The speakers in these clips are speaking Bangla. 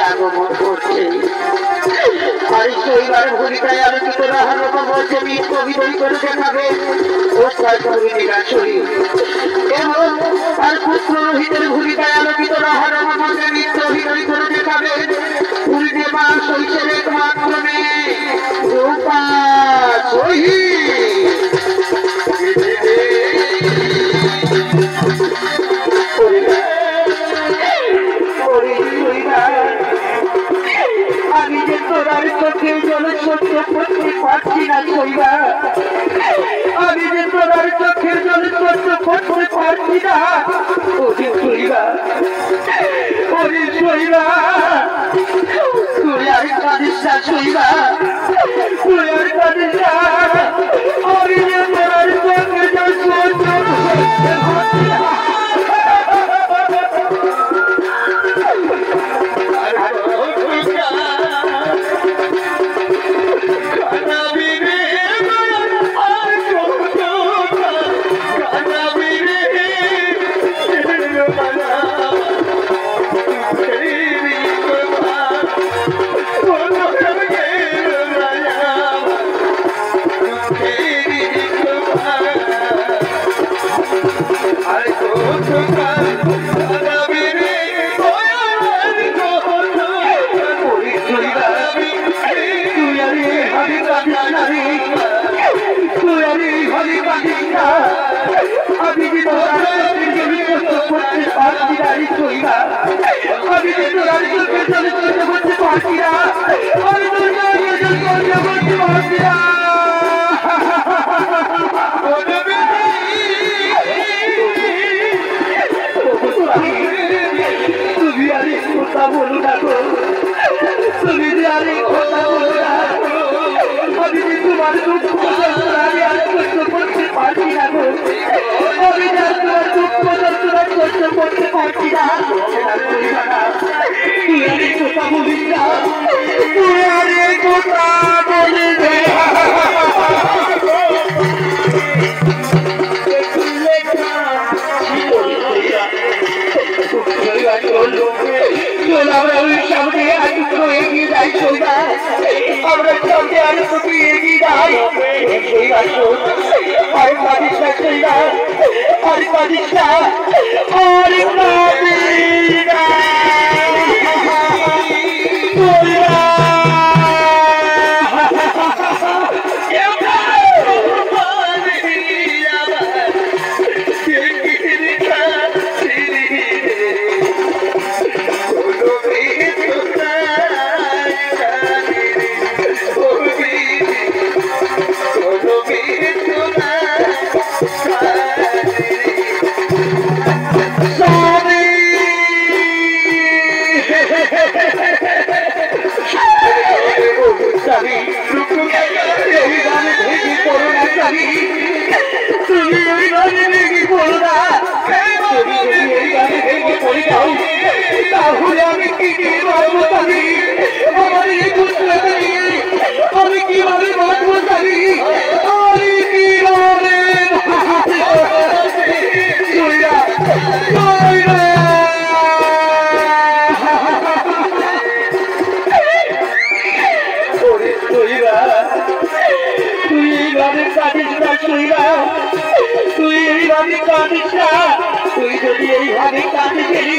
আগমন করছে আর সেইবার ভূমিকায় আলোচিত রাহারকম ছবি কবিতই করে দেখাবে ও কয়েকগুলি নিরাশরী এবং তার পুত্র রোহিতের ভূমিকায় আলোচিত রাহারকম নৃত্য অভিনয় করে দেখাবে পূর্ণিমা শৈশবের একমাত্র মেয়ে রূপা সহি আমি যে তোরার চোখে জল সহ্য করতে পারছি না শৈবা আমি যে তোরার চোখের জল সহ্য করতে পারছি না ওরে শৈবা ওরে শৈবা তুই আর কাঁদিস না শৈবা তুই আর কাঁদিস না আমি যে তোরার চোখে জল সহ্য করতে পারছি না তুই যদি এইভাবে কাঁদে গেলি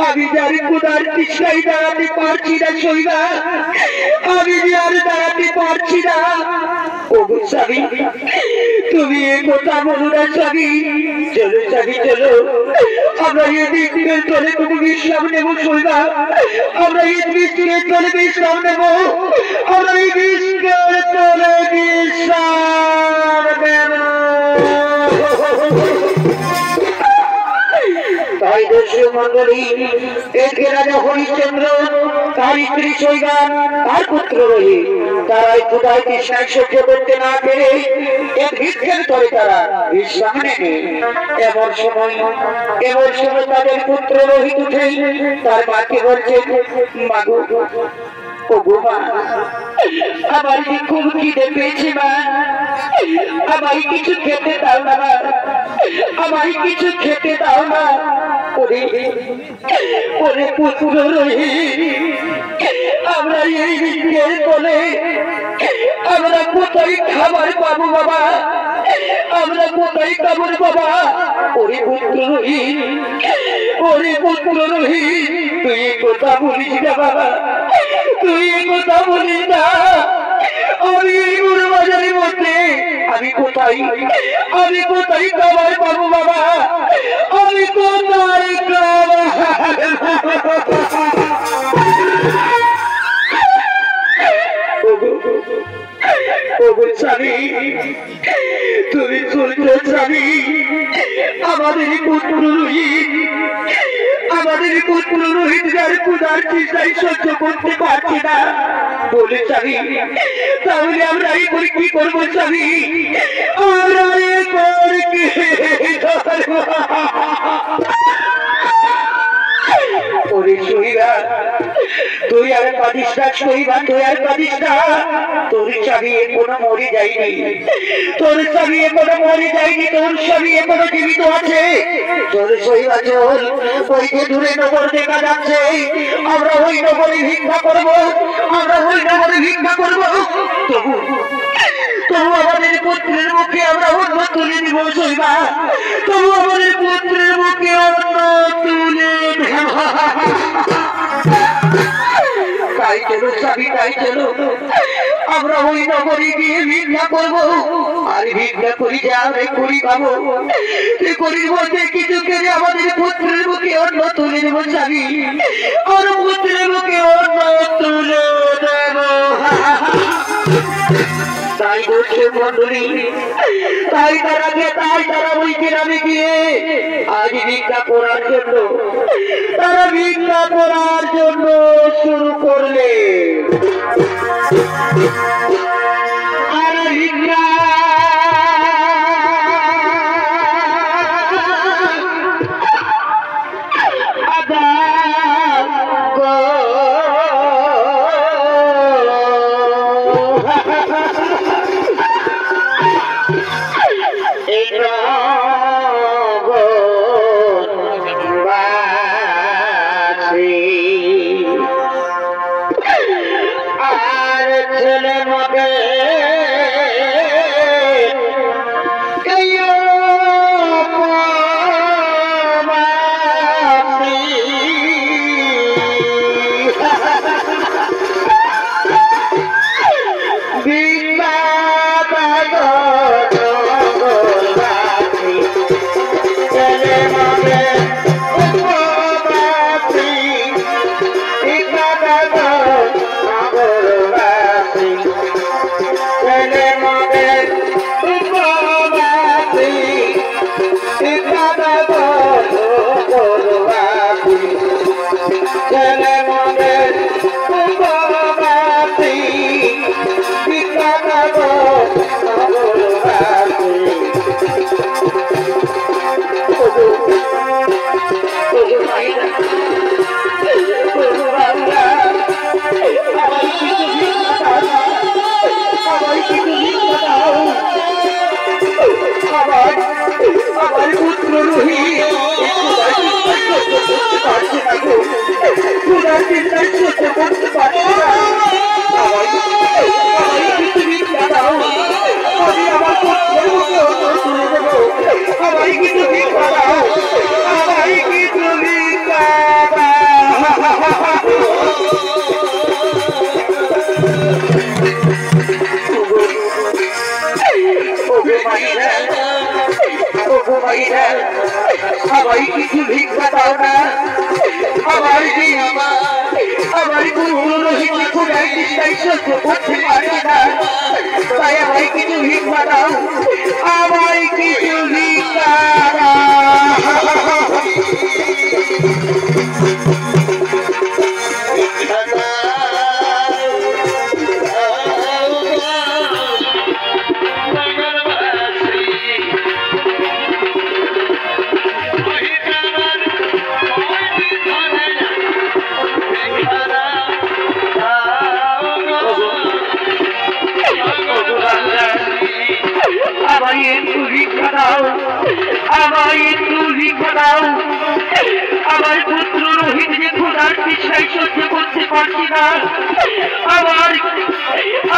আমি যারি কোদার তৃষ্ণায় দাঁড়াতে পারছি না শৈবা, আমি আর দাঁড়াতে পারছি না। ওগো স্বামী, তুমি এ কথা বলো না স্বামী। চলো স্বামী চলো, আমরা এই বৃষ্টির তলে তুমি বিশ্রাম নেবো শৈবা, আমরা এই বৃষ্টির তলে বিশ্রাম নেবো, আমরা এই বৃষ্টির তলে বিশ্রাম নেব। তাই দর্শক মন্ডলী, একে রাজা হরিশ্চন্দ্র, তার স্ত্রী শৈবান, তার পুত্র রহি, তারা ক্ষুধায় তৃষ্ণায় সহ্য করতে না পেরে এক বৃক্ষের তলে তারা বিশ্রাম নেবে। এমন সময় তাদের পুত্র রোহিত উঠে তার মাকে বলছে, মাগো ও গো মা, আমার যে খুব খিদে পেয়েছে মা, আমায় কিছু খেতে দাও না মা, আমায় কিছু খেতে দাও না। ওরে ওরে পুত্র রহি, আমরা এই বৃক্ষের তলে আমরা কোথায় খাবার পাবো বাবা, আমরা কোথায় খাবার বাবা। ওরে পুত্র রহি, ওরে পুত্র রহি, তুই কথা বলিস না বাবা, তুই কথা বলিস না। আমি এই বুড়ো বাজারের মধ্যে আমি কোথায় খাবার পাবো বাবা, আমি কোথায় স্বামী, তুমি শুনছো স্বামী, আমাদের পুত্র রোহিত যার ক্ষুধার তৃষ্ণায় সহ্য করতে পারছি না বলে স্বামী, তাহলে আমরা এই করে কি করবো স্বামী, আমরা ওরে শৈবা, তুই আর কাঁদিস না শৈবা, তুই আর কাঁদিস না। তোর স্বামী এখনো মরে যায়নি, তোর স্বামী এখনো মরে যায়নি, তোর স্বামী এখনো জীবিত আছে। তোর শৈবা চল, ওই যে দূরে নগর দেখা যাচ্ছে, আমরা ওই নগরে ভিক্ষা করবো, আমরা ওই নগরে ভিক্ষা করবো। তবু আমাদের পুত্রের মুখে আমরা অন্ন তুলে দিব শৈবা, তবু আমাদের পুত্রের মুখে অন্ন তুলে দেব। তাই চলো স্বামী, তাই চলো, আমরা ওই নগরে গিয়ে ভিক্ষা করবো, আর ভিক্ষা করি যা করি পাবো, সে করির মধ্যে কিছু কেড়ে আমাদের পুত্রের মুখে অন্ন তুলে দেবো স্বামী, আর পুত্রের মুখে অন্ন তুলে দেব। তাই দর্শক মন্ডলী, তাই তারা ওই গ্রামে গিয়ে আজ ভিক্ষা করার জন্য শুরু করলে। আর ভিক্ষা দাও না আমার কি আমার পুরোহিত খুদাই চেষ্টাই সহ্য করতে পারে না তাই আমায় কিছু ভিক্ষা দাও আমায় কিছু ভিক্ষা আমার পুত্র রোহিত যে খোদার চেষ্টাই সহ্য করতে পারছি না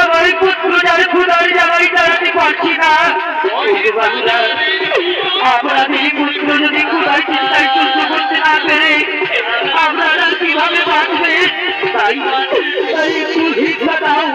আমার পুত্র যার খোদার জামাই দাঁড়াতে পারছি না আপনাদের পুত্র যদি খোদার চেষ্টাই সহ্য করতে না পেরে আপনারা কিভাবে বাঁচবে তাই একটু ভিক্ষা দাও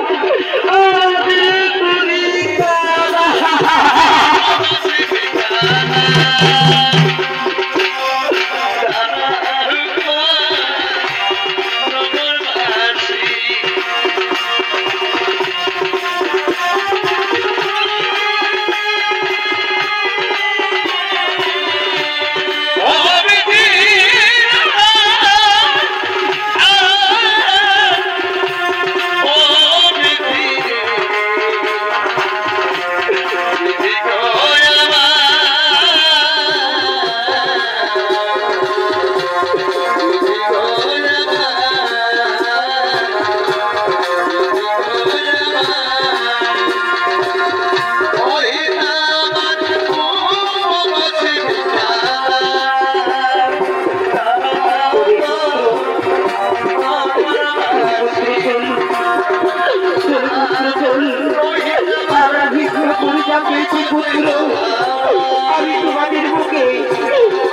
আমি তোমাদের মুখে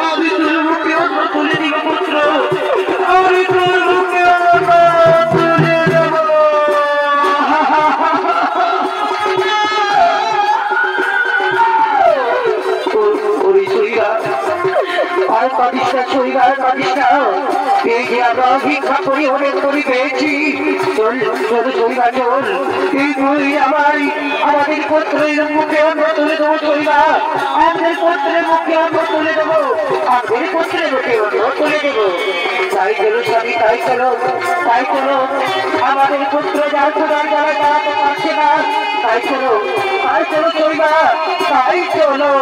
আমি তোর মুখে অন্য তুলে দিব পুত্র আমি তোর মুখে অন্য তুলে দেব আর কাটিস না শরীর আর কাটিস না এই যে আমরা ভিক্ষা করি অনেক করি পেয়েছি চল চল শরীরা চল এই তুই আমাদের পুত্রের মুখে অন্য তুলে দেবো শরীরা আমাদের পুত্রের মুখে অন্য তুলে দেবো আমাদের পুত্রের মুখে অন্য তুলে দেবো তাই চলো স্বামী তাই চলো আমাদের পুত্র যার খোদার জ্বালা দাঁড়াতে পারছে না তাই চলো শরীরা তাই চলো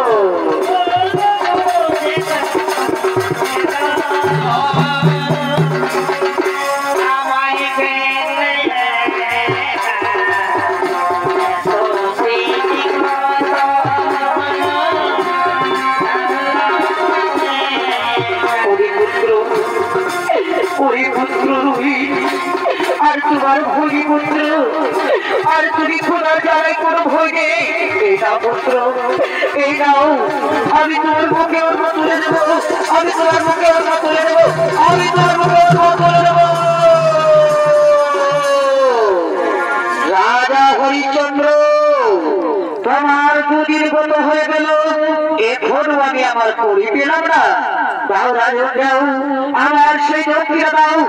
আর তোমার ভোগী পুত্র আর তুমি খোদার জ্বালায় কোনো ভয় নেই এই নাও পুত্র এই নাও আমি তোমার মুখে অন্য তুলে দেবো আমি তোমার মুখে অন্য তুলে দেবো আমি তোমার মুখে অন্য তুলে দেবো রাজা হরিশ্চন্দ্র তোমার দুদিন গত হয়ে গেল এখনো আমি আমার করি পেলাম না দাও রাজন দাও আমার সেই দক্ষিণা দাও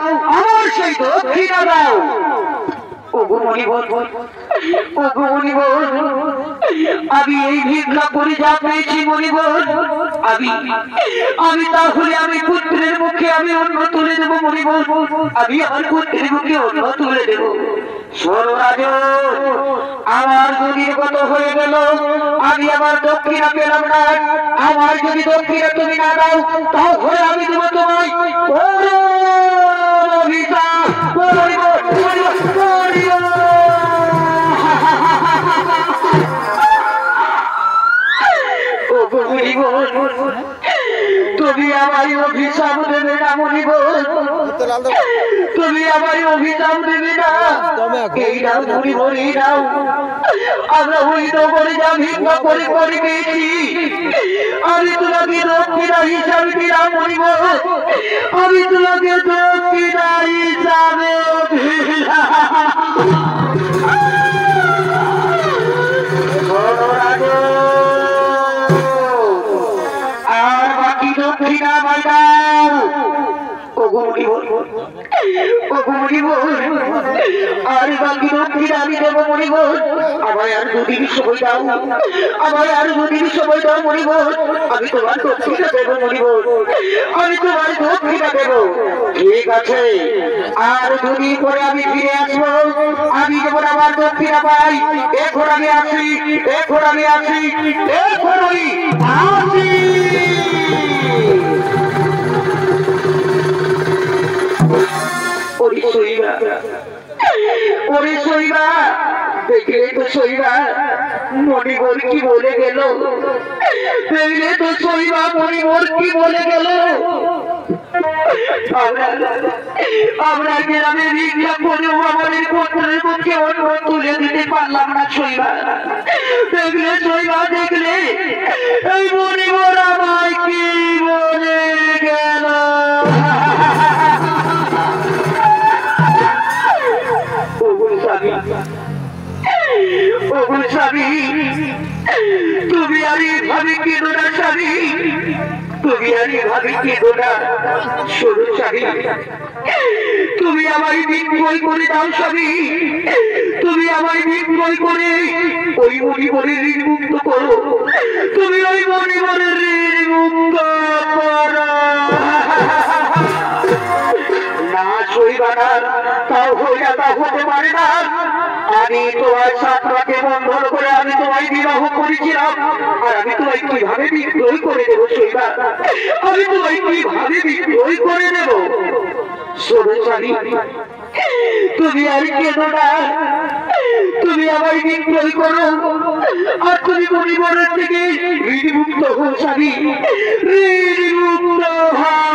আমি এই ভিক্ষা করে যা পেয়েছি মণিবর আমি তাহলে আমি পুত্রের মুখে আমি অন্য তুলে দেবো মণিবর আমি আমার পুত্রের মুখে অন্য তুলে দেবো শোনো রাজন আমার যদি কত হয়ে গেল আমি আমার দক্ষিণা পেলাম না আমার যদি দক্ষিণা তুমি না দাও তাহলে আমি দেবো তোমায় তুমি আমায় অভিশাপ দেবে না মণিবর তুমি আমায় অভিশাপ দেবে না এই নাও মণিবর এই নাও আমরা হইত করে যা ভিক্ষা করে করে পেয়েছি আমি তোমাকে দক্ষিণা হিসাবে দিলাম মণিবর আমি তোমাকে দক্ষিণা হিসাবে আর বাকি দক্ষিণা মাই দাও আর বাকি দক্ষিণ আমি দেবো মণিবর। আমায় আর দুদিন সময় দাও, আমায় আর দুদিন সময় দাও মণিবর। আমি তোমার দক্ষিণা দেবো মণিবর, আমি তোমার দক্ষিণা দেবো। ঠিক আছে, আর দুদিন পরে আমি ফিরে আসবো। আমি যেমন আমার দক্ষিণা পাই। এখন আমি আসি, এখন আমি আসি, এখন আমি আসি। ওরে শৈবা, ওরে শৈবা, দেখলে তো শৈবা মণিবর কি বলে গেল, দেখলে তো শৈবা মণিবর কি বলে গেল। আমরা গ্রামে ভিক্ষা করেও আমাদের পুত্রের মুখে অন্ন তুলে দিতে পারলাম না শৈবা। দেখলে শৈবা, দেখলে এই মণিবর আমায় কি বলে গেল। তুমি আর ভাবি কেঁদো না স্বামী, তুমি আর ভাবি কেঁদো না। শোনো স্বামী, তুমি আমায় বিক্রয় করে দাও স্বামী, তুমি আমায় বিক্রয় করে ওই মণিবরের ঋণ মুক্ত করো, তুমি ওই মণিবরের ঋণ মুক্ত করো। না শৈবা না, তাও হইয়া তা হতে পারে না। আমি তোমার সাতটাকে বন্ধন করে আমি তোমায় বিবাহ করেছিলাম, আর আমি তোমায় কিভাবে বিক্রয় করে দেবো শৈবা, আমি তোমায় কিভাবে বিক্রয় করে দেবো। শোনো স্বামী, তুমি আর কেঁদো না, তুমি আমায় বিক্রয় করো, আর তুমি মণিবরের থেকে ঋণমুক্ত হো স্বামী, ঋণমুক্ত হও।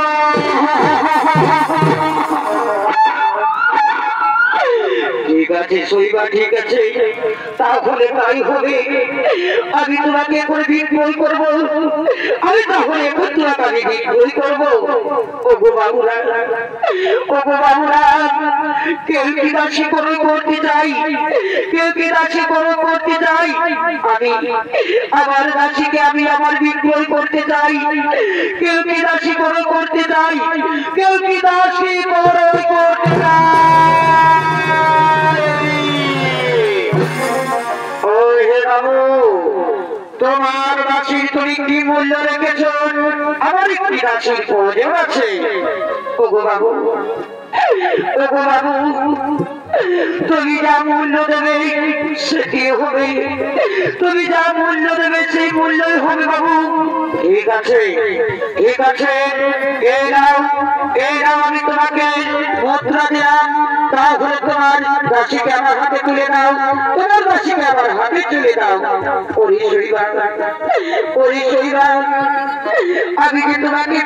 ঠিক আছে শৈবা, ঠিক আছে, তাহলে তাই হবে। আমি তোমাকে এখন বিক্রয় করবো, আমি তাহলে এখন তোমাকে আমি বিক্রয় করবো। ওগো বাবুরা, ওগো বাবুরা, কেউ কি দাসী করো করতে চাই, কেউ কি দাসী করো করতে চাই। আমি আমার দাসীকে আমি আমার বিক্রয় করতে চাই। কেউ কি দাসী করো করতে চাই, কেউ কি দাসী করো করতে চাই। তোমার দাসীর তুমি কি মূল্য রেখেছ? আমার একটি দাসীর প্রয়োজন আছে। ওগো বাবু, ওগো বাবু, তুমি যা মূল্য দেবে সেটি হবে, তুমি যা মূল্য দেবে সেই মূল্যই হবে বাবু। ঠিক আছে, ঠিক আছে, এই নাও, এই নাও, আমি তোমাকে মুদ্রা দিলাম, তাহলে তোমার দাসীকে আমার হাতে তুলে দাও, তোমার দাসীকে আমার হাতে তুলে দাও। ওরে শৈবা, ওরে শৈবা, আমি যে তোমাকে